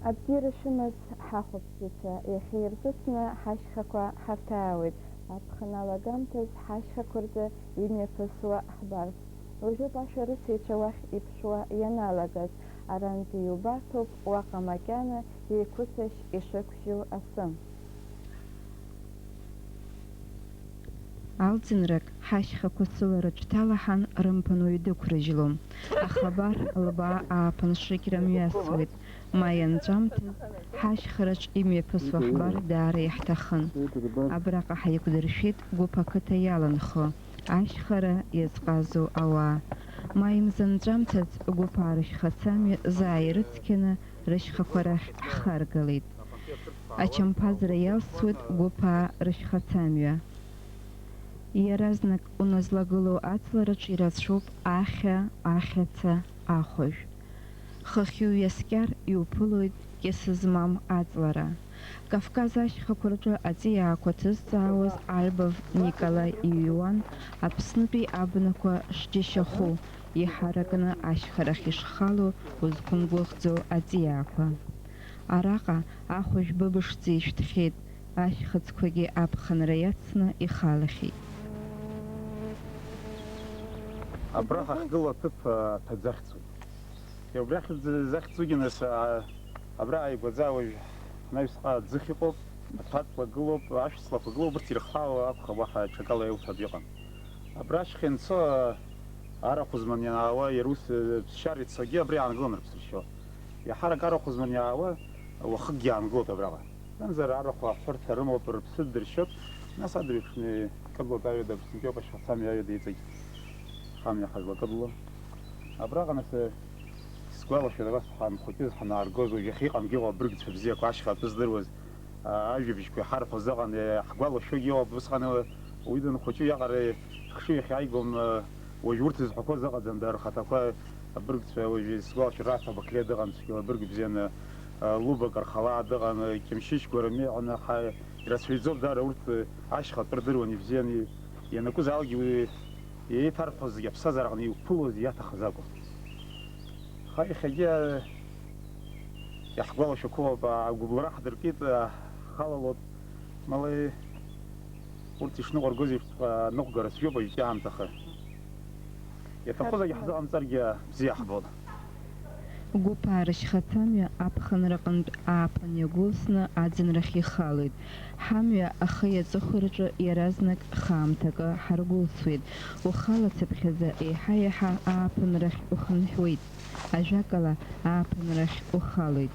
Абдир шымыз ҳахәаԥшьацәа иахьирҵысны ҳашьхақәа ҳарҭаауеит. Аԥхыналагамҭаз ҳашьхақәа рзы имҩаԥысуа ҳбарц. Уажәы баша рысеицәа уахь иԥшуа ианалагаз, аранӡа иубарҭоуп уаҟа макьана еиқәыцашь ишықәжьу асы. Алҵынрак ҳашьхақәа сылараҿ ҭалаҳан рымԥан уаҩ дықәрыжьлом. Ахабар лбаа ааԥыншыкьра мҩасуеит. Ма ианҵәамҭаз ҳашьхараҿ имҩаԥысуа ҳбар даара иаҳҭахын. Абраҟа ҳаиқәдыршәеит гәыԥ ақыҭа иаланхо, ашьхара иазҟазоу ауаа. Ма имзанҵәамҭаз гәыԥаа рышьхацамҩа заа ирыцқьаны рышьхақәа рахь ҳхаргалеит. Ачамԥазра иалсуеит гәыԥаа рышьхацамҩа. Иаразнак уназлагылоу аҵлараҿ ирацәоуп ахьа, ахьаца, ахәажә. Хыхь уиаскьар иуԥылоит кьысы змам аҵлара. Кавказ ашьхақәа рҿы аҵиаақәа ҭызҵаауаз Альбов Никола иҩуан Аԥснытәи абнақәа шџьашьахәу, иҳаракны ашьхарахь ишхало узқәымгәыӷӡоу аҵиаақәа. Араҟа ахәажә быбышӡа ишәҭхьеит, ашьхыцқәагьы аԥхынра иацны ихалахьеит. Абраҟа ҳгылоу аҭыԥ ҭаӡахьӡуеит. Убрахь захьӡугьы нас абраҟа ааигәаӡа уажә наҩсҟа ӡых иҟоуп, аҭәаҵла гылоуп, ашәҵлақәа гылоуп, урҭ ирххало акәхап, уаҳа ҽакала иауҭартә иҟам. Абра ашьха ианцо арахә зман ианаауа, иара ус ԥсшьара ицогьы абра иаангылон рыԥсыршьо. Иаҳарак арахә зман иаауа уахыкгьы иаангылоит абраҟа. Мамзар арахә аҳәырҭа рымоуп, рыԥсы дыршьоит, нас адырҩаҽны кыдлоуп аҩада Аԥснытәиоуп ашьхацамҩа аҩада иҵегь. Хамҩа ҳазлакыдло. Абраҟа нас сгәалашәоит абас ҳамхәыҷыз ҳанааргоз, уажә иахьыҟамгьы ыҟоуп абыргцәа бзиақәа ашьха атәы здыруаз, ажәабжьқәа иҳарҳәоз ыҟан, ҳгәалашәогьы ыҟоуп, усҟан уи данхәыҷу иаҟара хшыҩ иахьааигом, уажә урҭ зҳәақәоз ыҟаӡам, рхаҭақәа абыргцәа уажә сгәалашәоит Рафа Баклеи дыҟан, абырг бзианы, Лубак Архалаа дыҟан, Кьымшьышь Гәарамеи ирацәаҩӡоуп даара урҭ ашьха атәы рдыруан ибзиан, ианакәызаалгьы еиҭарҳәоз зегьы аԥсҭазаараҟны иуԥылоз иаҭахыз акәын. Иахьагьы иаҳгәалашәақәо ыҟоуп, агәыблра ҳдыркит, ҳхалалот, мала урҭ ишныҟәаргоз ныҟәгара цәгьоуп уажәтәи аамҭаха. Иаҭахузаргьы ҳзыҟамҵаргьы бзиа ҳбон. Гәыԥаа рышьхацамҩа аԥхынраҟынтә ааԥын иагәылсны аӡынрахь ихалоит. Ҳамҩа ахы иаҵыхәа рҿы иаразнак хаамҭакы ҳаргәылсуеит. Ухалацыԥхьаӡа еиҳа-еиҳа ааԥынрахь ухынҳәуеит. Ажәакала ааԥынрахь ухалоит.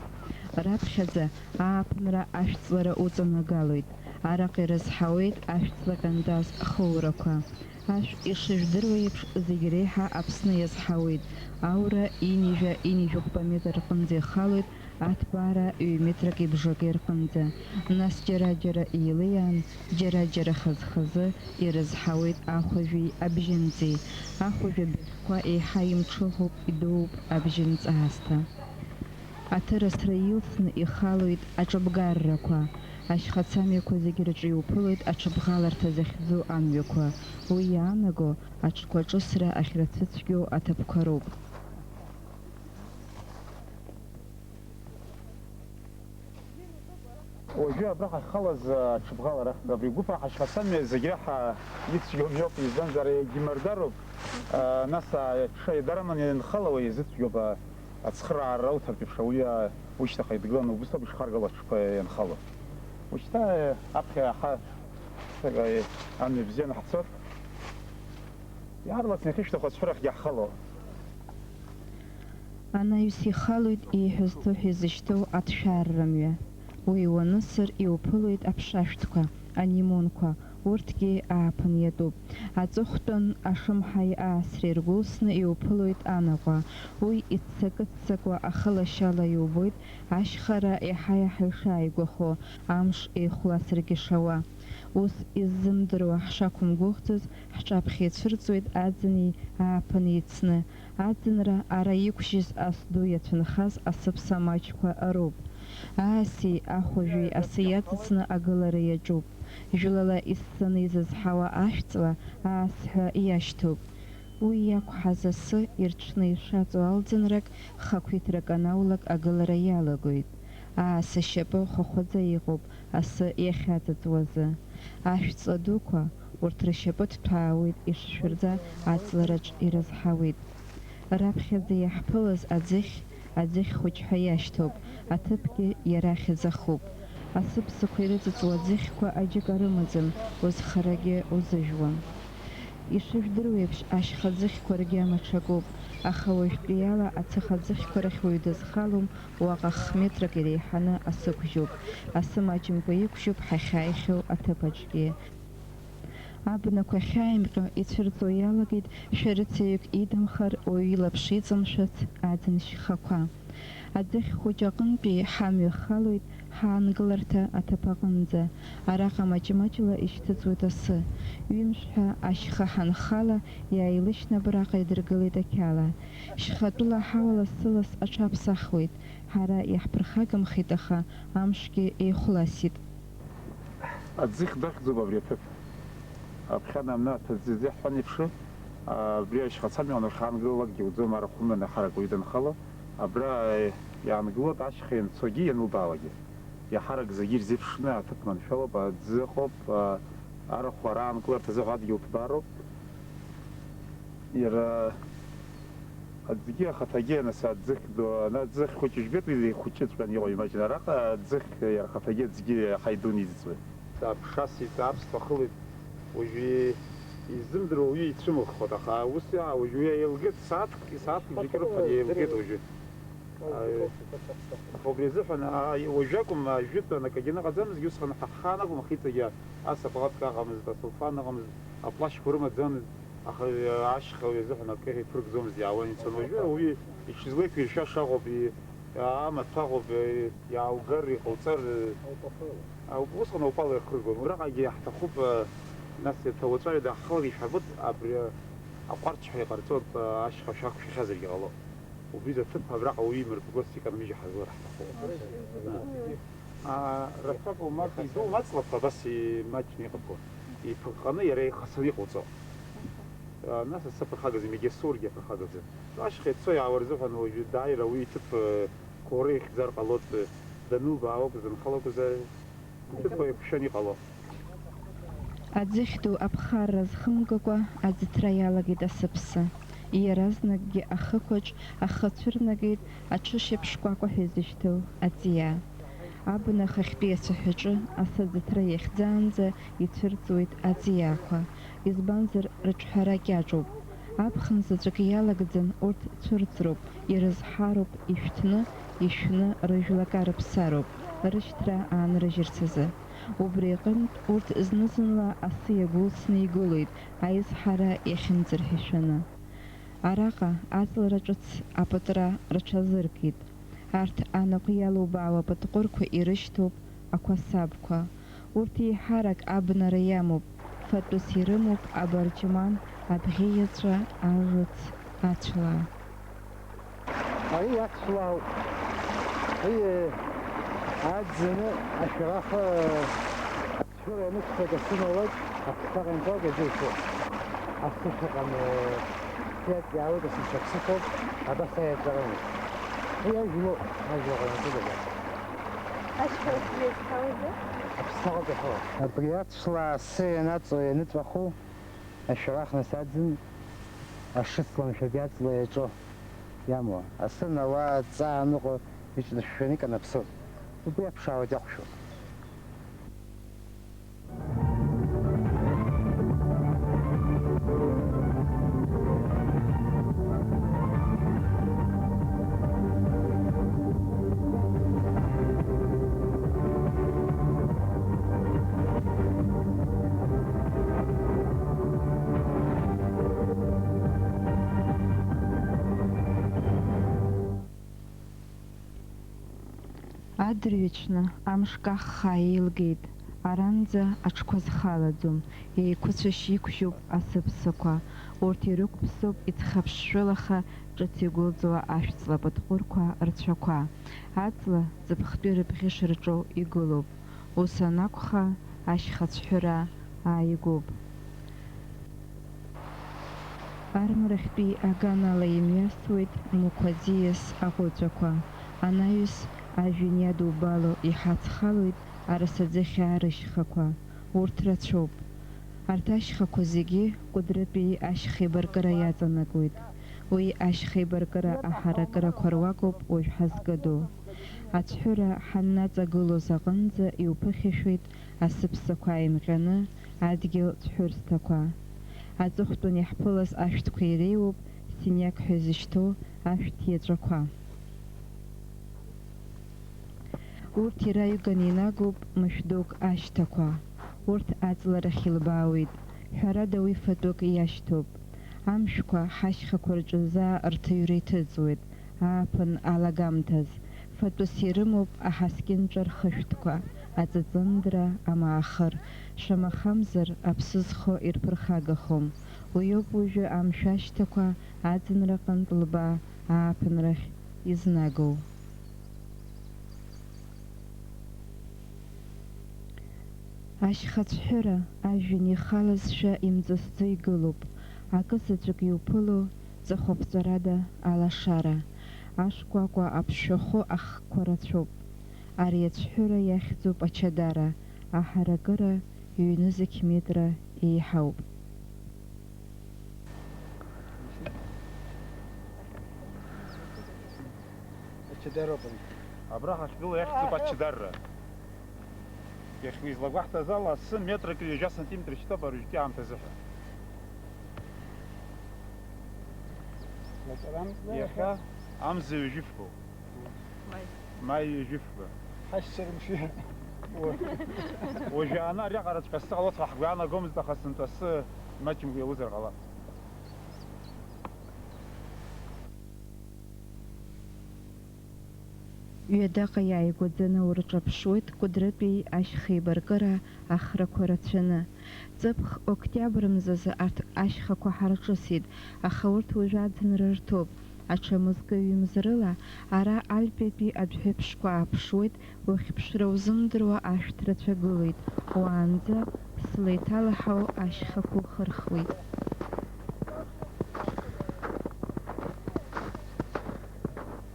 Раԥхьаӡа ааԥынра ашәҵлара уҵанагалоит. Араҟа ирызҳауеит ашәҵла ҟьантаз хоурақәа. Ашә ишыжәдыруа еиԥш зегь реиҳа Аԥсны иазҳауеит. Аура инижәа-инижәықәба метр рҟынӡа ихалоит, аҭбаара 2 метрак ибжаки рҟынӡа. Нас џьара-џьара еилыиаан, џьара-џьара хаз-хазы ирызҳауеит ахәажәи абжьынҵеи. Ахәажә абыӷьқәа еиҳа имҽыӷуп, идууп абжьынҵ аасҭа. Аҭырасра илсны ихалоит аҿыбгаррақәа. Ашьхацамҩақәа зегьы рҿы иуԥылоит аҽыбӷаларҭа захьӡу амҩақәа. Уи иаанаго аҽқәа ҿысра ахьрацәыцәгьоу аҭыԥқәа роуп. Уажәы абраҟа ҳхалаз аҽыбӷалара, абри гәыԥаа ҳашьхацамҩа зегь раҳа ицәгьоу мҩоуп, избанзар егьимырдароуп, нас аҽа иадараман ианхалауа изыцәгьоуп ацхыраара ауҭартә еиԥш, уи шьҭахьҟа идгыланы убысҭоуп ишхаргало аҽқәа ианхало. Уажәшьҭа аԥхьа амҩа бзианы ҳцот, иаарласны иахьышьҭаху ацәҳәырахьгьы ҳхало. Анаҩс ихалоит еиҳәызҭоуҳәа изышьҭоу аҭшәарра мҩа. Уи уанысыр иуԥылоит аԥшашәҭқәа, анимонқәа, урҭгьы ааԥын иатәуп. Аҵыхәтәан ашымҳаи аасра иргәылсны иуԥылоит анаҟәа. Уи иццакы-ццакуа ахылашьала иубоит ашьхара иаҳа-иаҳа ишааигәахо, амш еихәласыргьы шауа. Ус иззымдыруа ҳшақәымгәыӷӡоз ҳҿаԥхьа ицәырҵуеит аӡыни ааԥын еицны. Аӡынра ара иқәжьыз асду иацәынхаз асыԥса маҷқәа роуп. Ааси ахәажәи асы иаҵыҵны агылара иаҿуп. Жәлала исцаны изызҳауа ашәҵла аасҳәа иашьҭоуп. Уи иақәҳаз асы ирҽны ишаҵоу алӡынрак хақәиҭрак анаулак агылара иалагоит. Ааса шьапы хәахәаӡа иҟоуп асы иахьаҵыҵуазы. Ашәҵла дуқәа урҭ ршьапы ҭҭәаауеит ишшәырӡа аҵлараҿ ирызҳауеит. Раԥхьаӡа иаҳԥылаз аӡыхь хәыҷ ҳәа иашьҭоуп, аҭыԥгьы иара хьӡахуп. Асыԥсақәа ирыҵыҵуа аӡыхьқәа аџьыка рымаӡам, узхарагьы узыжәуам. Ишыжәдыруа еиԥш ашьха ӡыхьқәа ргьама ҽакуп, аха уажәтәиала ацыха аӡыхьқәа рахь уаҩ дызхалом, уаҟа х-метрак иреиҳаны асы қәжьуп. Асы маҷымкәа иқәжьуп ҳахьааихьоу аҭыԥаҿгьы. Абнақәа ахьааимҟьо ицәырҵуа иалагеит шәарыцаҩык идымхар уаҩ илаԥш иҵамшәац аӡын шьхақәа. Аӡыхь хәыҷ аҟынтәи ҳамҩа халоит ҳаангыларҭа аҭыԥ аҟынӡа. Араҟа маҷ-маҷла ишьҭыҵуеит асы. Ҩымшҳәа ашьха ҳанхала иааилышьны абраҟа идыргылеит ақьала. Шьхатәыла ҳауа лассы-ласс аҽаԥсахуеит. Ҳара иаҳԥырхагамхеит, аха амшгьы еихәласит. Аӡыхь дахьӡуп абри аҭыԥ. Аԥхьан амнаҭ аӡыхьҳәан еиԥшы, абри ашьхацамҩа уанырхаангылалакгьы иуӡом, арахәымнан ахарак уаҩ данхала. Абра иаангылоит ашьха ианцогьы ианылбаауагьы. Иаҳарак зегьы ирзеиԥшны аҭыԥ маншәалоуп, аӡы ыҟоуп, арахә раангыларҭа азыҳәа адгьыл ҭбаароуп. Иара аӡгьы ахаҭагьы нас аӡыхь хәыҷ ижәбеит, уи ихәыҷыҵәҟьан иҟоу имаҷын. Араҟа аӡыхь иара ахаҭагьы аӡгьы ҳаидун иӡыӡуеит. Аԥшасит, аԥсҭа хылеит, уажәы изымдыруа уаҩы ицәымыӷхоит, аха ус уажәы еилгеит, сааҭк џьыкырыфан еилгеит уажәы. Аха убри азыҳәан уажәы акәым ажәытәан акагьы ныҟаӡамызгьы, усҟан ҳахаан акәым ахиҵагьы ас апалатка аҟамызт, асулфан ыҟамызт, аплашьқәа рымаӡамызт, аха ашьха уи азыҳәан акы иԥыргӡомызт, иаауан ицон. Уажәы уи ишизлеиқәиршәаша аҟоуп, амаҭәа аҟоуп, иааугар, иҟауҵар, усҟан аупала ирхыргон. Ураҟагьы иаҳҭахуп, нас ҭауаҵәаҩ даҳхалар ишәҳәабыт, абри аҟәарч ҳәа иҟарҵоит ашьха шәақәшәахьазаргьы ҟалоп. Убри аҭыԥ абраҟа уаҩы имырбгоз иканмыжьа ҳазлар ҳҭахуп. Рацәак идуу аҵлақәа абас имаҷны иҟақәо, иԥырҟаны иара ихасаны иҟауҵо. Нас саԥырхагаз имегьы сургьы аԥырхагазы. Ашьха ицо иаауа рзыҳәан уажәы дааира уи иҭыԥ қәора ихьӡар ҟалоит, данылбаауа акәыз, данхало акәыз, иҭыԥ еиқәшәан иҟало. Аӡыхь ду аԥхарра зхымгакәа аӡыҭра иалагеит асыԥса. Иаразнакгьы ахықәаҿ ахы цәырнагеит аҽышьаԥш шкәакәа ҳәа изышьҭоу аҵиаа. Абна хахьтәи ацәаҳәаҿы асы аӡыҭра иахьӡаанӡа ицәырҵуеит аҵиаақәа. Избанзар рыҿҳәара кьаҿуп. Аԥхын заҵәык иалагӡан урҭ цәырҵроуп, ирызҳароуп, ишәны рыжәлака рыԥсароуп, рышьҭра аанрыжьырц азы. Убри аҟынтә урҭ зны-зынла асы иагәылсны игылоит, аизҳара иахьынӡарҳәашәаны. Араҟа аҵлара ҿыц апытра рҽазыркит. Арҭ анаҟә иалубаауа апытҟәырқәа ирышьҭоуп ақәасабқәа. Урҭ еиҳарак абнара иамоуп, фатәыс ирымоуп абарџьман, абӷьы-иаҵәа, алыц, ацәла. Ари ацәлаауп. Аӡыны ашәараха ацәыра ианықәхоит асымалак, аԥсҭаҟа инҵәак азыҩхоит. Асы шаҟан сиаҵ иаауеит, асы шаԥсыхоуп, абас аиаҵәараны. Уи ажәлоуп, ажәлаҟа ианҵәыдага. Ашьха иазҳауазы? Аԥсҭаҟа ҟахо. Абри ацәла асы ианаҵо ианыҵәаху, ашәарах нас аӡын ашыцламшәагьы аҵла иаҿо иамуа. Асы науа ҵаа аныҟо иҿнышәшәаны иканаԥсоит. Убри аԥшаауеит иаҟәшәо. Адырҩаҽны амш каххаа еилгеит. Аранӡа аҽқәа зхалаӡом, еиқәыцәашь иқәжьуп асыԥсақәа. Урҭ ирықәԥсоуп иҵхаԥшшәылаха ҿыц игәылҵуа ашәҵла пытҟәырқәа рцәақәа. Аҵла ҵыԥхтәи рыбӷьы шырҿоу игылоуп. Ус анакәха ашьха цәҳәыра ааигәоуп. Армарахьтәи аганала имҩасуеит мықә аӡиас аҟәыҵәақәа. Анаҩс ажәҩан иадубало иҳацхалоит арасаӡыхьаа рышьхақәа, урҭ рацәоуп. Арҭ ашьхақәа зегьы Кәыдрытәи ашьхеибаркыра иаҵанакуеит. Уи ашьхеибаркыра аҳаракырақәа руакуп уажә ҳазкыду. Ацәҳәыра ҳаннаҵагылоз аҟынӡа иуԥыхьашәоит асыԥсақәа ааимҟьаны адгьыл цәҳәырсҭақәа. Аҵыхәтәан иаҳԥылаз ашәҭқәа иреиуоуп синиак ҳәа зышьҭоу ашәҭ иаҵәақәа. Урҭ ираҩганы инагоуп мышә дук ашьҭақәа. Урҭ аҵларахь илбаауеит. Ҳәарада уи фатәык иашьҭоуп. Амшәқәа ҳашьхақәа рҿы-заа рҭыҩра иҭыҵуеит ааԥын алагамҭаз. Фатәыс ирымоуп аҳаскьынҵәа рхышәҭқәа, аҵыҵындра, амаахыр. Шамахамзар аԥсы зхо ирԥырхагахом. Уиоуп уажәы амшә ашьҭақәа аӡынраҟынтә лбаа ааԥынрахь изнагоу. Ашьхацәҳәыра ажәҩан ихалазшәа имҵысӡо игылоуп. Акызаҵәык иуԥыло ҵыхәаԥҵәарада алашара. Ашкәакәа аԥшшәахәы ахқәа рацәоуп. Ари ацәҳәыра иахьӡуп ачадара. Аҳаракыра ҩ-1 километра еиҳауп. Абраха шгыло иахьӡуп ачадара. Иахьизлагәаҳҭаз ала 10 метрак 20 сантиметр шьҭоуп арыжәтәи аамҭазыҳәа. Иахьа амза ҩажәифқәоуп. Маи ҩажәифқәа. Уажәы ана ариаҟараҵәҟьа асы ҟалоҵәҟьа ҳгәы иаанагомызт, аха сынтәа асы маҷымкәа иаузар ҟалап. Ҩадаҟа иааигәаӡаны урҿаԥшуеит Кәыдрытәи ашьхеибаркыра ахрақәа рацәаны. Ҵыԥх октиабр мзазы арҭ ашьхақәа ҳарҿысит, аха урҭ уажәы аӡынра рҭоуп. Аҽамызгаҩымзрыла ара Альпиатәи адәҳәыԥшқәа ааԥшуеит, уахьԥшра узымдыруа ашәҭ рацәа гылеит. Уаанӡа сла иҭалаҳау ашьхақәа ухырхуеит.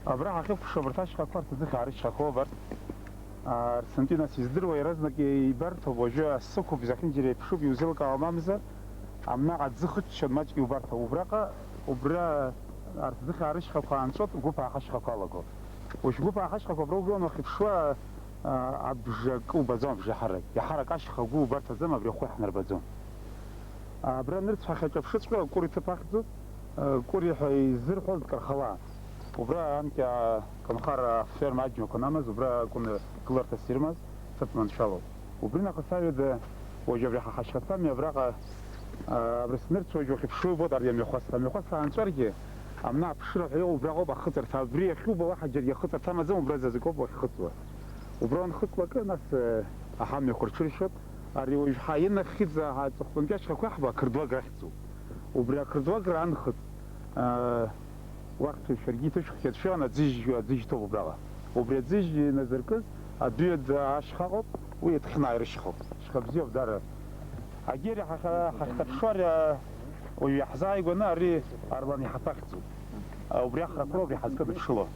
Абраха ахьықәԥшуа абарҭ ашьхақәа арҭ арышьхақәоуп арҭ. Сынтәи нас издыруа иаразнак ибарҭоуп уажәы асықәуп зехьынџьара еиԥшуп иузеилкаауам амзар. Амнаҟа аӡы хыччон маҷк иубарҭоуп. Убраҟа убра арҭ зыхьаа арышьхақәа аанҵәот гәыԥаа ашьхақәа алаго. Уажә гәыԥаа ашьхақәа абра убрион уахьыԥшуа абжак убаӡом, абжаҳарак. Иаҳарак ашьха гәы убарҭаӡам, абри ахәы иаҳнарбаӡом. Абра нырцә ҳахьаҿаԥшыҵәҟьа кәыр иҭыԥ ахьӡуп, кәыри ҳәа изырҳәоз Кархала. Убра анкьа Конхара ферма аџьмақәа намаз, убра акәын гыларҭас ирымаз, ҭыԥ маншәалоуп. Убри нахыс аҩада уажәы абри ҳахашьхацами абраҟа абри снырцә уажәы уахьыԥшуа ибоит ари амҩахәасҭа. Амҩахәасҭа аанҵәаргьы амна аԥшыра ҳәа иоуп убраҟоуп ахыҵырҭа. Абри иахьубо уаҳа џьаргьы ахыҵырҭа амаӡам, убра зазикоуп уахьхыҵуа. Убра уанхыҵлакы нас аҳамҩақәа рҽыршьот. Ари уажә инахьӡа ҳаҵыхәтәантәи ашьхақәа иаҳбо ақырдуаг ахьӡуп. Убри ақырдуагра анхыҵ уахьҭа шәаргьы иҭышәххьеит шәан аӡыжь ҭоуп убраҟа. Убри аӡыжь иназыркыз адәыҩаӡа ашьха аҟоуп, уи иҭхны ааирышьхоуп. Шьха бзиоуп дара. Агьери ҳахьҭаԥшуа уажә иаҳзааигәаны ари арлан иҳаҭа ахьӡуп. Убри ахрақәа убри ҳазкыдыԥшыло.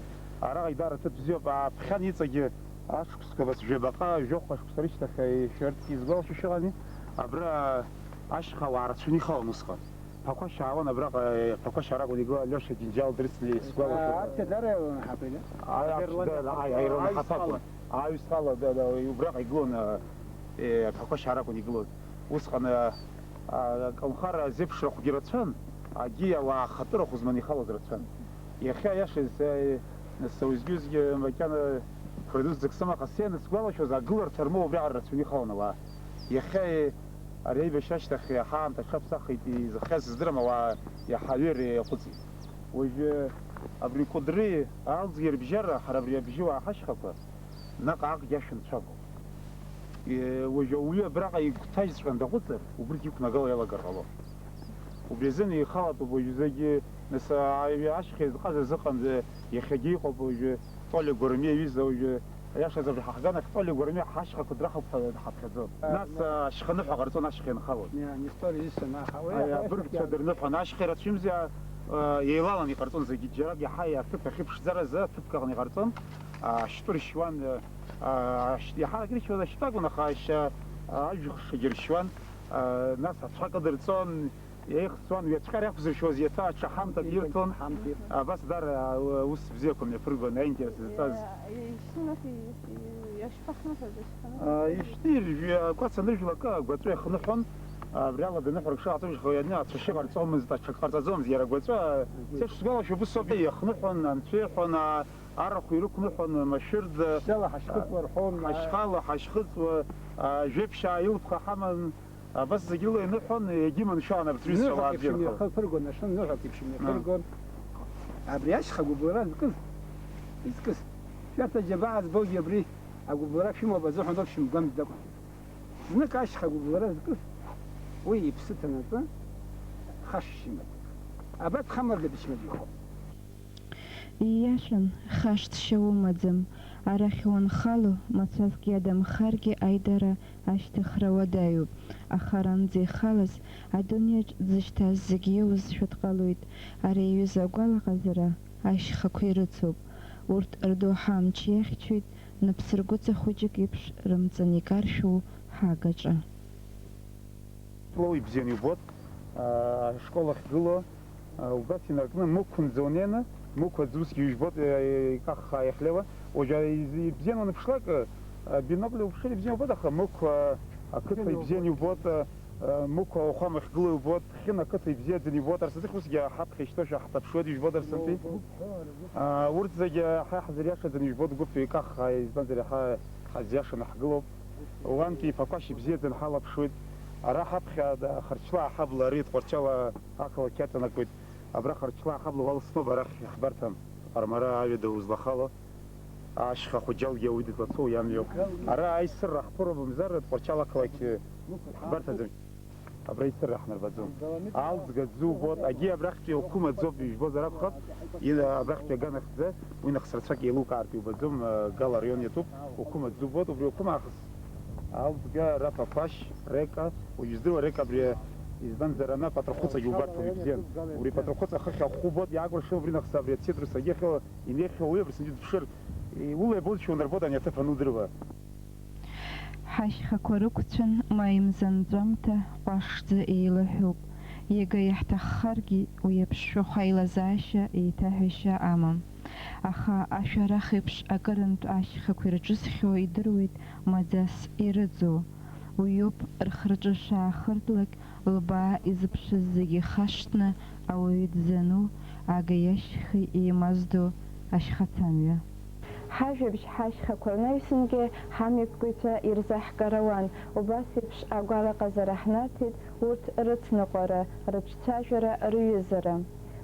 Араҟа идара ҭыԥ бзиоуп. Ԥхьан иҵагьы ашықәсқәа бас жәабаҟа жәохә ашықәса рышьҭахь ишәарҭ изгәалашәо шыҟами. Абра ашьха ауаа рацәаны ихалон усҟан. Ԥақәашь аауан абраҟа, ԥақәашь аракәын игыло Алиоша џьынџьал дрыцны сгәалашәо. Аҩсҭала убраҟа игылон ԥақәашь аракәын игылоз. Усҟан Колнхара зеиԥшрахәгьы рацәан, агьи ауаа хатырахә зманы ихалоз рацәан. Иахьа иашаз сауизгьызгьы макьана продуцзак сымаҟа сеины сгәалашәоз, агыларҭа рмоуа убриаҟара рацәаны ихалон ауаа. Иахьа ари аибашьра ашьҭахь ҳаамҭа аҽаԥсахит, изыхҟьаз сыздырам, ауаа иаҳа ҩыр иаҟәыҵит. Уажәы абри Кәыдри алӡгьы рыбжьара ҳара абри абжьыуаа ҳашьхақәа наҟ-ааҟгьы ашәынцәагоуп. Уажәы ауаҩы абраҟа игәҭажьҵәҟьан даҟәыҵыр, убригь иқәнагало иалагар ҟалом. Убри азыны ихалатәуп уажәзагьы нас ашьха изҟаз азыҟан иахьагьы иҟоуп уажәы Толик Гәырмиа иҩыза уажәы иашаз абри ҳахганахь Толик Гәырмиа ҳашьхақәа драхауп ҳәа ҳаԥхьаӡон. Нас ашьханыҳәа ҟарҵон, ашьха ианхалоз. Абыргцәа дырныҳәан ашьха ирацәымзар еилалан иҟарҵон зегьы, џьарак иаҳа аҭыԥ ахьыԥшӡаразы аҭыԥк аҟны иҟарҵон. Шторшван, я говорю, что так он хаща, Жиршван, нас отшакадерцон, я их сван, я чакарях взрывал, я та чахам там биртон, бас дар ус взеком мне прыгал на интерес, это. Я шпахну это. Иштир, кваца нежила как, готовя хнухон. Бряла бы нахуй шла, тоже ходя, отшиб альцом из так квартазом зьера готовя. Все сказал, что бусоби хнухон, анчехон, араху рук хнухон, маширд. شلا حشخت ورحون حشخال حشخت وجيب شايل بخامن بس زجيله نحن يجي من شأنه بتريس نوح شواب كيفشمني ديالك خل فرقون عشان نوح كيفشمني نعم. فرقون أبرياش خبوا براز كذ يسكس شرط الجماعة بوجي بري أقول براك شو ما بزوح ندوك شو مقام دك هناك عش خبوا براز كذ وي بستنا تا خش شمال أبد خمر لبشمال يخو Иашан хашҭшьаумаӡам, арахь уанхало мацәазгьы адамхаргьы аидара ашьҭыхра уадаҩуп, аха аранӡа ихалаз адунеиаҿ дзышьҭаз зегьы иеиуазшәа дҟалоит. Ари аҩыза агәалаҟазара ашьхақәа ирыцуп. Урҭ рдоуҳа амч иахьчоит, напсыргәыҵа хәыҷык еиԥш рымҵан икаршәу ҳагаҿа. Плой бзенью бот, школа хгыло, угасина кны мукун зонена, муква дзуски южбот, как хаяхлева, уже бзену напшлак, биноклю пшили бзенью ботаха, муква акытай бзенью бот, муква ухам хгыло бот, хина кытай бзедзени бот, арсатых усги хапхи что же хатапшуэд южбот арсанти, урцаги хахазиряша дзени южбот гуфи как избанзери хазяша нахгыло, уанки пакаши бзедзен халапшуэд. Арахапха харчла хабла рит харчала акала кятана куит абра харчла хабла валсно барах хбартам армара авида узлахало ашха худжал я уйдет лацо ямлё ара айсыр рахпур бумзар харчала клаки хбартазм абра айсыр рахнар базум алз газу бот аги абрахти хукумат зоб бо зараб хат ида абрахти ганах за уйнах сарцак елу карти базум гал район ютуб хукумат зубот убри хукумат Албга рапа паш река, уездила река бре издан зарана патрохоца юбарт вибзен. Ури патрохоца хаха хубот я грошил вринах сабре цитруса ехал и нехал уебрс не душер. И уле больше он работа не тефану дрова. Ҳашьхақәа рықәцәан ма имзанҵәамҭа ҟәашӡа еилаҳәоуп. Иага иаҳҭаххаргьы уи аԥшшәахә аилазаашьа еиҭаҳәашьа амам. Аха ашәарах еиԥш акырынтә ашьхақәа ирҿысхьоу идыруеит маӡас ирыӡу. Уиоуп рхырҿы шаахыртлак лбаа изыԥшыз зегьы хашҭны ауаҩы дзану ага иашьхи еимаздоу ашьхацамҩа. Ҳажәабжь ҳашьхақәа рнаҩсангьы ҳамҩаԥгаҩцәа ирзаҳкарауан. Убас еиԥш агәалаҟазара ҳнаҭеит урҭ рыцныҟәара, рыҿцәажәара, рҩызара.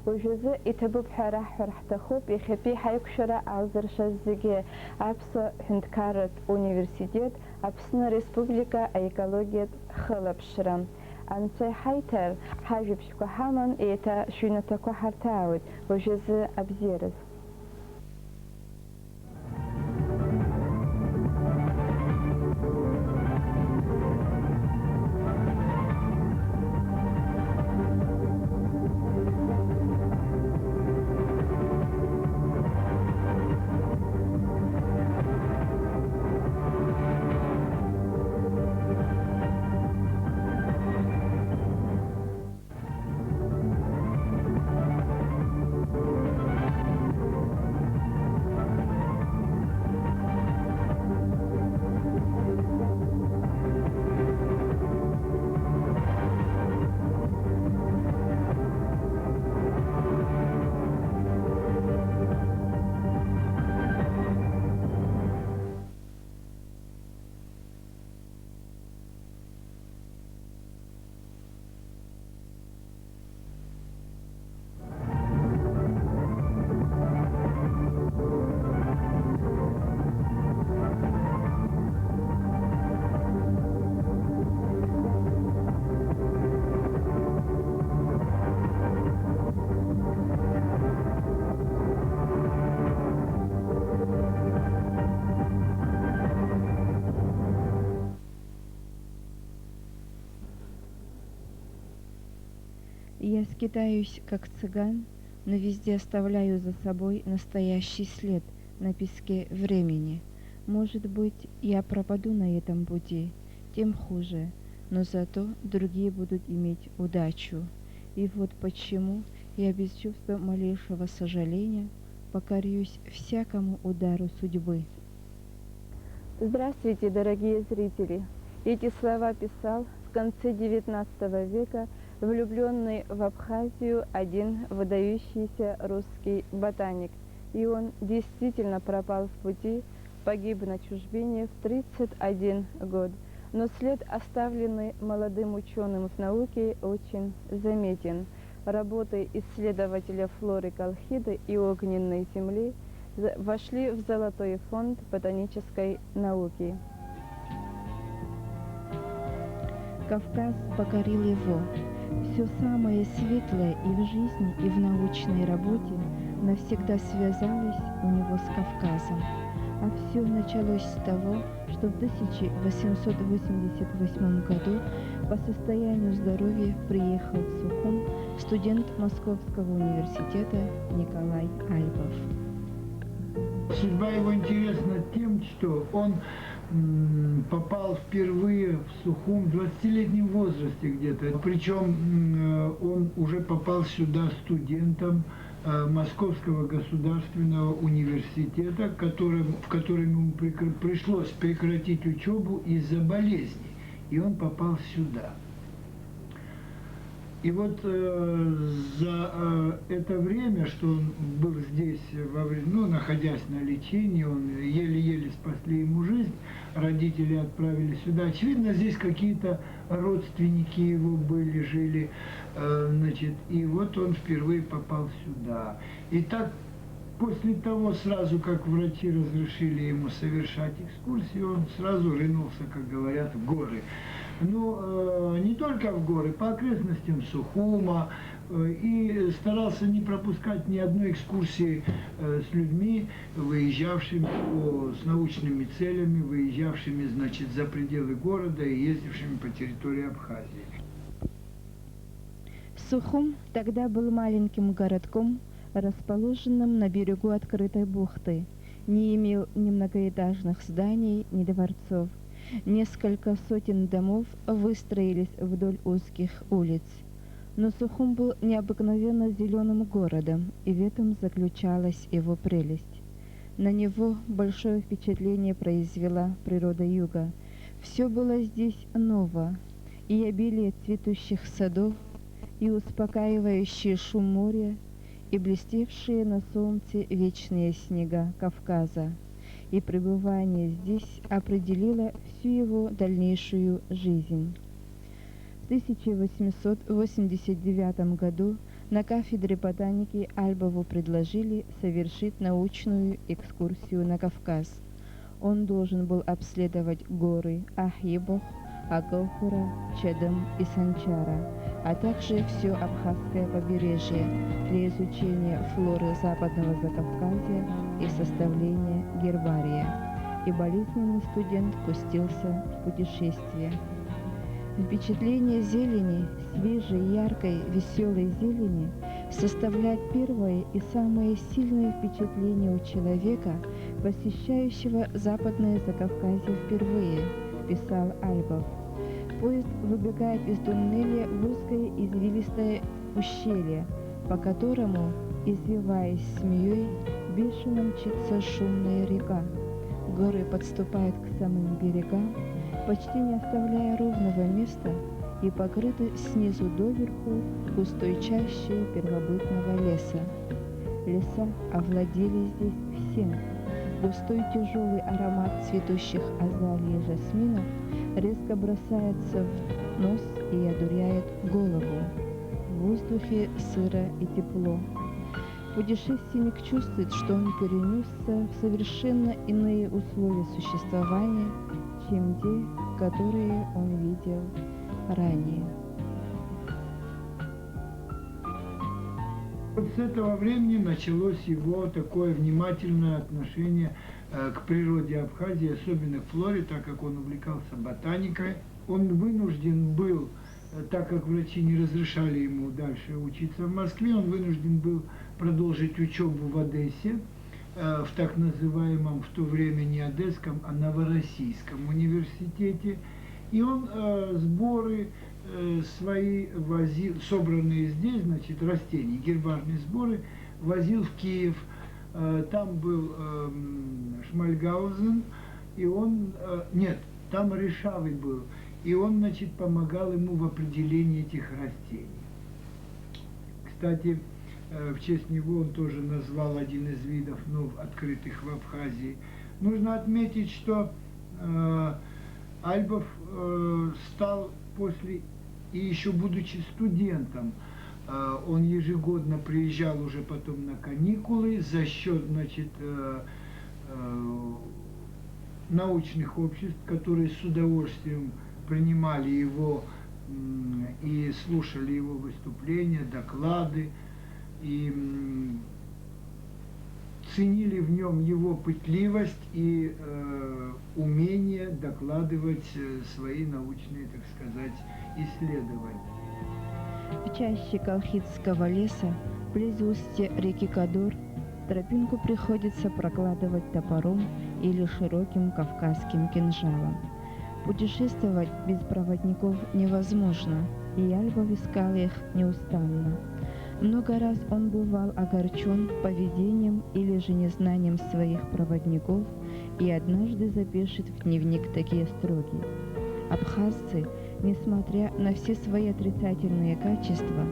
Уажәазы иҭабуп ҳәа раҳҳәар ҳҭахуп иахьатәи ҳаиқәшәара алзыршаз зегьы Аԥсуа ҳәынҭқарратә университет, Аԥсны Республика аекологиатә хылаԥшра. Анцәа иҳаиҭар, ҳажәабжьқәа ҳаман еиҭа шәыҩнаҭақәа ҳарҭаауеит. Уажәазы абзиараз. Я скитаюсь, как цыган, но везде оставляю за собой настоящий след, на песке времени. Может быть, я пропаду на этом пути, тем хуже, но зато другие будут иметь удачу. И вот почему я без чувства малейшего сожаления покорюсь всякому удару судьбы. Здравствуйте, дорогие зрители! Эти слова писал в конце XIX века влюбленный в Абхазию один выдающийся русский ботаник. И он действительно пропал в пути, погиб на чужбине в 31 год. Но след, оставленный молодым ученым в науке, очень заметен. Работы исследователя флоры Колхиды и огненной земли вошли в золотой фонд ботанической науки. Кавказ покорил его. Все самое светлое и в жизни, и в научной работе навсегда связалось у него с Кавказом. А все началось с того, что в 1888 году по состоянию здоровья приехал в Сухум студент Московского университета Николай Альбов. Судьба его интересна тем, что он попал впервые в Сухум в 20-летнем возрасте где-то. Причем он уже попал сюда студентом Московского государственного университета, в котором ему пришлось прекратить учебу из-за болезни. И он попал сюда. И вот за это время, что он был здесь, находясь на лечении, он еле-еле спасли ему жизнь, родители отправили сюда. Очевидно, здесь какие-то родственники его были, жили, и вот он впервые попал сюда. И так, после того, сразу как врачи разрешили ему совершать экскурсии, он сразу рынулся, как говорят, в горы. Не только в горы, по окрестностям Сухума, и старался не пропускать ни одной экскурсии с людьми, выезжавшими с научными целями, выезжавшими, за пределы города и ездившими по территории Абхазии. Сухум тогда был маленьким городком, расположенным на берегу открытой бухты, не имел ни многоэтажных зданий, ни дворцов. Несколько сотен домов выстроились вдоль узких улиц. Но Сухум был необыкновенно зеленым городом, и в этом заключалась его прелесть. На него большое впечатление произвела природа юга. Все было здесь ново, и обилие цветущих садов, и успокаивающий шум моря, и блестевшие на солнце вечные снега Кавказа. И пребывание здесь определило всю его дальнейшую жизнь. В 1889 году на кафедре ботаники Альбову предложили совершить научную экскурсию на Кавказ. Он должен был обследовать горы Ахибох, Агалхура, Чедем и Санчара, а также все Абхазское побережье для изучения флоры Западного Закавказья и составления гербария. И болезненный студент пустился в путешествие. Впечатление зелени, свежей, яркой, веселой зелени, составляет первое и самое сильное впечатление у человека, посещающего Западное Закавказье впервые, писал Альбов. Поезд выбегает из туннеля в узкое извилистое ущелье, по которому, извиваясь змеей, бешено мчится шумная река. Горы подступают к самым берегам, почти не оставляя ровного места, и покрыты снизу доверху густой чащей первобытного леса. Леса овладели здесь всем. Густой тяжелый аромат цветущих азалий и жасминов резко бросается в нос и одуряет голову. В воздухе сыро и тепло. Путешественник чувствует, что он перенесся в совершенно иные условия существования, чем те, которые он видел ранее. Вот с этого времени началось его такое внимательное отношение к природе Абхазии, особенно к флоре, так как он увлекался ботаникой. Он вынужден был, так как врачи не разрешали ему дальше учиться в Москве, он вынужден был продолжить учебу в Одессе. в так называемом в то время не Одесском, а Новороссийском университете. И он сборы свои возил, собранные здесь, значит, растения, гербарные сборы, возил в Киев. Там был Шмальгаузен, и он, нет, там Решавый был, и он, значит, помогал ему в определении этих растений. Кстати, в честь него он тоже назвал один из видов, открытых в Абхазии. Нужно отметить, что Альбов стал после, и еще будучи студентом, он ежегодно приезжал уже потом на каникулы за счет, значит, научных обществ, которые с удовольствием принимали его и слушали его выступления, доклады, и ценили в нем его пытливость и умение докладывать свои научные, так сказать, исследования. В чаще Колхидского леса, близ устья реки Кадор, тропинку приходится прокладывать топором или широким кавказским кинжалом. Путешествовать без проводников невозможно, и Альбов искал их неустанно. Много раз он бывал огорчен поведением или же незнанием своих проводников, и однажды запишет в дневник такие строки. Абхазцы, несмотря на все свои отрицательные качества,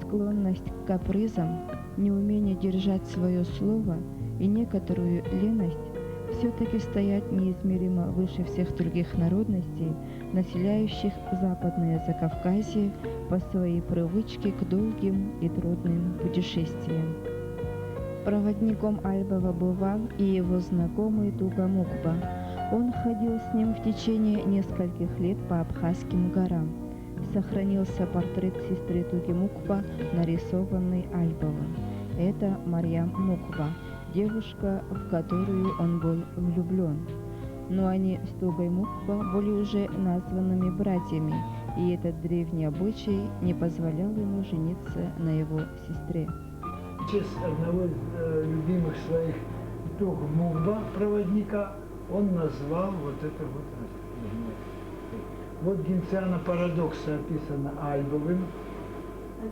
склонность к капризам, неумение держать свое слово и некоторую леность, все-таки стоят неизмеримо выше всех других народностей, населяющих Западное Закавказье по своей привычке к долгим и трудным путешествиям. Проводником Альбова бывал и его знакомый Туга Мукба. Он ходил с ним в течение нескольких лет по Абхазским горам. Сохранился портрет сестры Туги Мукба, нарисованный Альбовым. Это Марьям Мукба, девушка, в которую он был влюблен. Но они с Тугой Мукба были уже названными братьями, и этот древний обычай не позволял ему жениться на его сестре. В честь одного из любимых своих Туг Мукба, проводника, он назвал вот это вот растение. Вот Генциана парадокса описана Альбовым.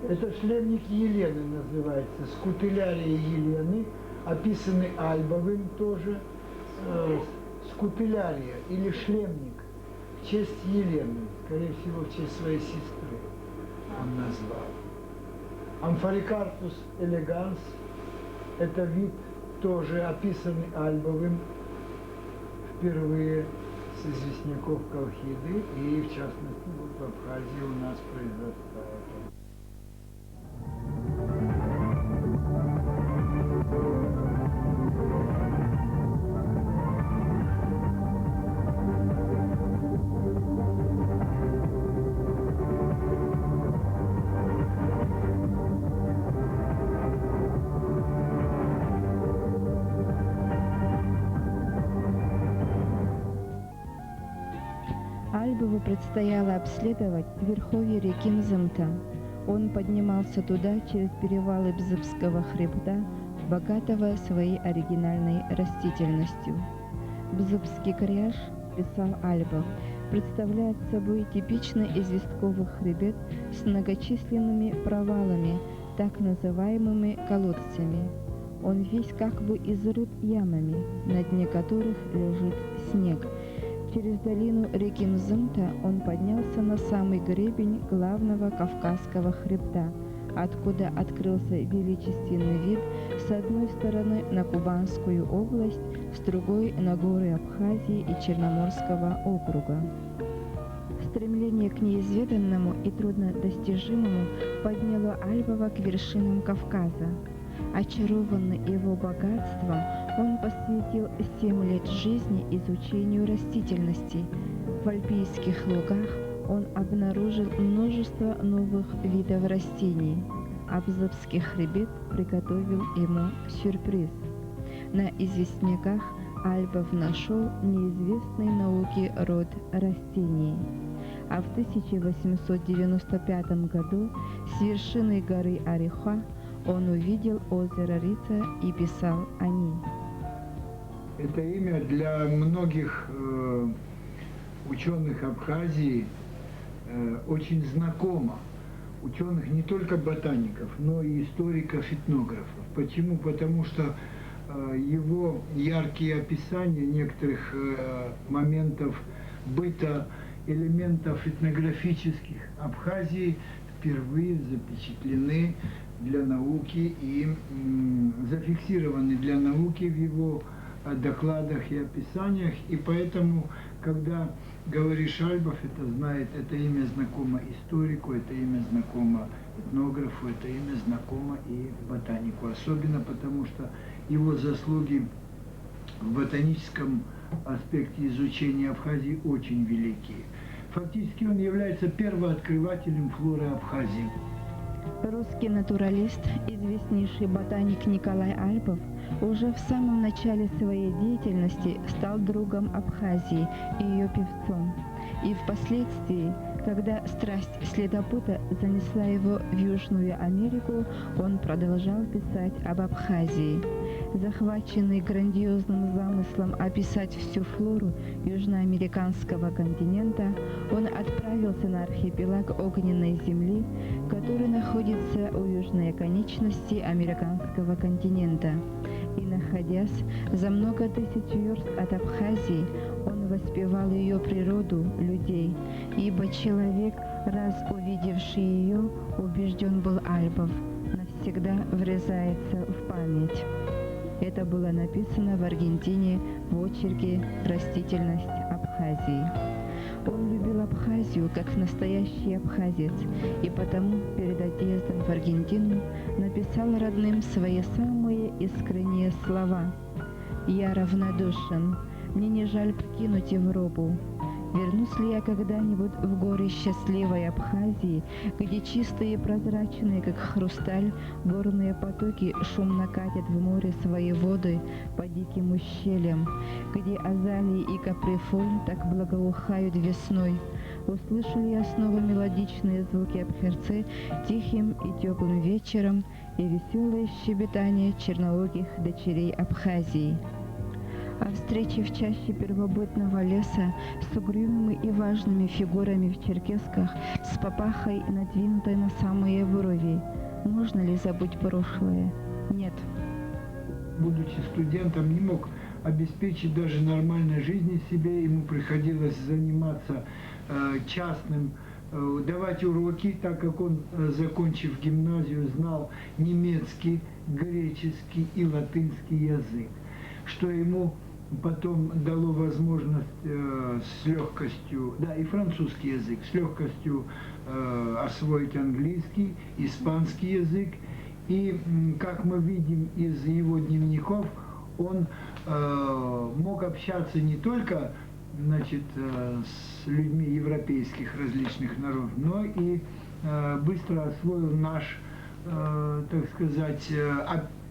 Это шлемник Елены называется, скутелярия Елены, описаны Альбовым тоже, скутелярия или шлемник в честь Елены, скорее всего, в честь своей сестры он назвал. Амфорикартус элеганс, это вид тоже описанный Альбовым впервые с известняков Колхиды, и в частности вот в Абхазии у нас произрастает. Альбову предстояло обследовать верховье реки Мзымта. Он поднимался туда через перевалы Бзыбского хребта, богатого своей оригинальной растительностью. Бзыбский кряж, писал Альбов, представляет собой типичный известковый хребет с многочисленными провалами, так называемыми колодцами. Он весь как бы изрыт ямами, на дне которых лежит снег. Через долину реки Мзымта он поднялся на самый гребень главного Кавказского хребта, откуда открылся величественный вид с одной стороны на Кубанскую область, с другой на горы Абхазии и Черноморского округа. Стремление к неизведанному и труднодостижимому подняло Альбова к вершинам Кавказа. Очарованный его богатством, он посвятил 7 лет жизни изучению растительности. В альпийских лугах он обнаружил множество новых видов растений. Абзыбский хребет приготовил ему сюрприз. На известняках Альбов нашел неизвестный науке род растений. А в 1895 году с вершины горы Ариха он увидел озеро Рица и писал о ней. Это имя для многих ученых Абхазии очень знакомо. Ученых не только ботаников, но и историков, этнографов. Почему? Потому что его яркие описания некоторых моментов быта, элементов этнографических Абхазии впервые запечатлены для науки и зафиксированы для науки в его докладах и описаниях. И поэтому, когда говоришь Альбов, это знает, это имя знакомо историку, это имя знакомо этнографу, это имя знакомо и ботанику. Особенно потому, что его заслуги в ботаническом аспекте изучения Абхазии очень велики. Фактически он является первооткрывателем флоры Абхазии. Русский натуралист, известнейший ботаник Николай Альбов, уже в самом начале своей деятельности стал другом Абхазии и ее певцом. И впоследствии, когда страсть следопыта занесла его в Южную Америку, он продолжал писать об Абхазии. Захваченный грандиозным замыслом описать всю флору южноамериканского континента, он отправился на архипелаг Огненной Земли, который находится у южной оконечности американского континента. И, находясь за много тысяч верст от Абхазии, он воспевал ее природу, людей, ибо человек, раз увидевший ее, убежден был Альбов, навсегда врезается в память. Это было написано в Аргентине в очерке «Растительность Абхазии». Он любил Абхазию как настоящий абхазец, и потому перед отъездом в Аргентину написал родным свои самые искренние слова: «Я равнодушен, мне не жаль покинуть Европу. Вернусь ли я когда-нибудь в горы счастливой Абхазии, где чистые и прозрачные, как хрусталь, горные потоки шумно катят в море свои воды по диким ущельям, где азалии и каприфоль так благоухают весной? Услышу ли я снова мелодичные звуки Абхерцы тихим и теплым вечером и веселое щебетание чернооких дочерей Абхазии?» О встрече в чаще первобытного леса с угрюмыми и важными фигурами в черкесках, с папахой, надвинутой на самые брови. Можно ли забыть прошлое? Нет. Будучи студентом, не мог обеспечить даже нормальной жизни себе, ему приходилось заниматься частным, давать уроки, так как он, закончив гимназию, знал немецкий, греческий и латынский язык, что ему потом дало возможность с легкостью, да, и французский язык, с легкостью освоить английский, испанский язык. И, как мы видим из его дневников, он мог общаться не только, значит, с людьми европейских различных народов, но и быстро освоил наш, так сказать,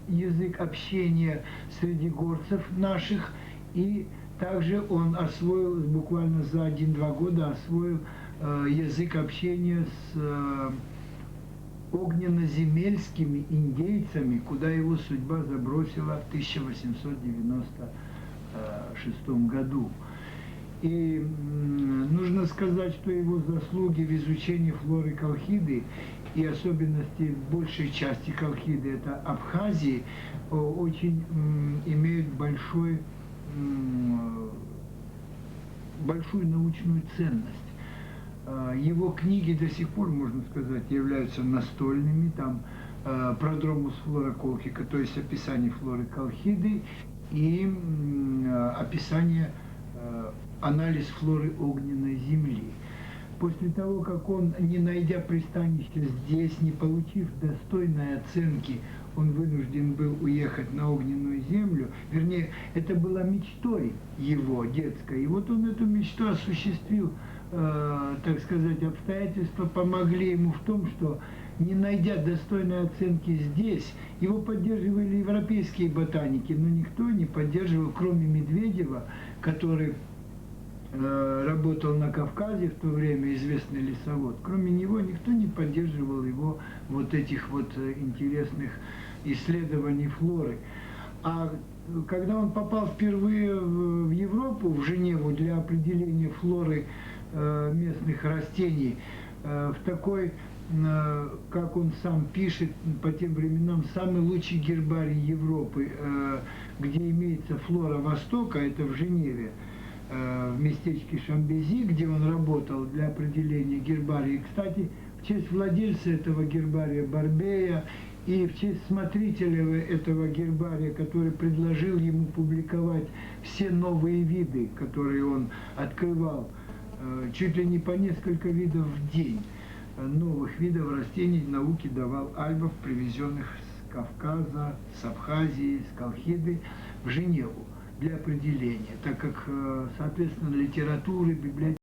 язык общения среди горцев наших, и также он освоил, буквально за 1-2 года освоил язык общения с огненно-земельскими индейцами, куда его судьба забросила в 1896 году. И нужно сказать, что его заслуги в изучении флоры Колхиды и особенности большей части Колхиды, это Абхазии, очень имеют большую научную ценность. Его книги до сих пор, можно сказать, являются настольными. Там Продромус флора Колхика, то есть описание флоры Колхиды, и описание, анализ флоры Огненной Земли. После того, как он, не найдя пристанища здесь, не получив достойной оценки, он вынужден был уехать на Огненную Землю, вернее, это была мечтой его детской, и вот он эту мечту осуществил, так сказать, обстоятельства помогли ему в том, что, не найдя достойной оценки здесь, его поддерживали европейские ботаники, но никто не поддерживал, кроме Медведева, который работал на Кавказе в то время, известный лесовод. Кроме него никто не поддерживал его вот этих вот интересных исследований флоры. А когда он попал впервые в Европу, в Женеву, для определения флоры местных растений, в такой, как он сам пишет, по тем временам, самый лучший гербарий Европы, где имеется флора Востока, это в Женеве, в местечке Шамбези, где он работал для определения гербария. И, кстати, в честь владельца этого гербария Барбея и в честь смотрителя этого гербария, который предложил ему публиковать все новые виды, которые он открывал, чуть ли не по несколько видов в день, новых видов растений науке давал Альбов, привезенных с Кавказа, с Абхазии, с Колхиды в Женеву для определения, так как, соответственно, литературы, библиотеки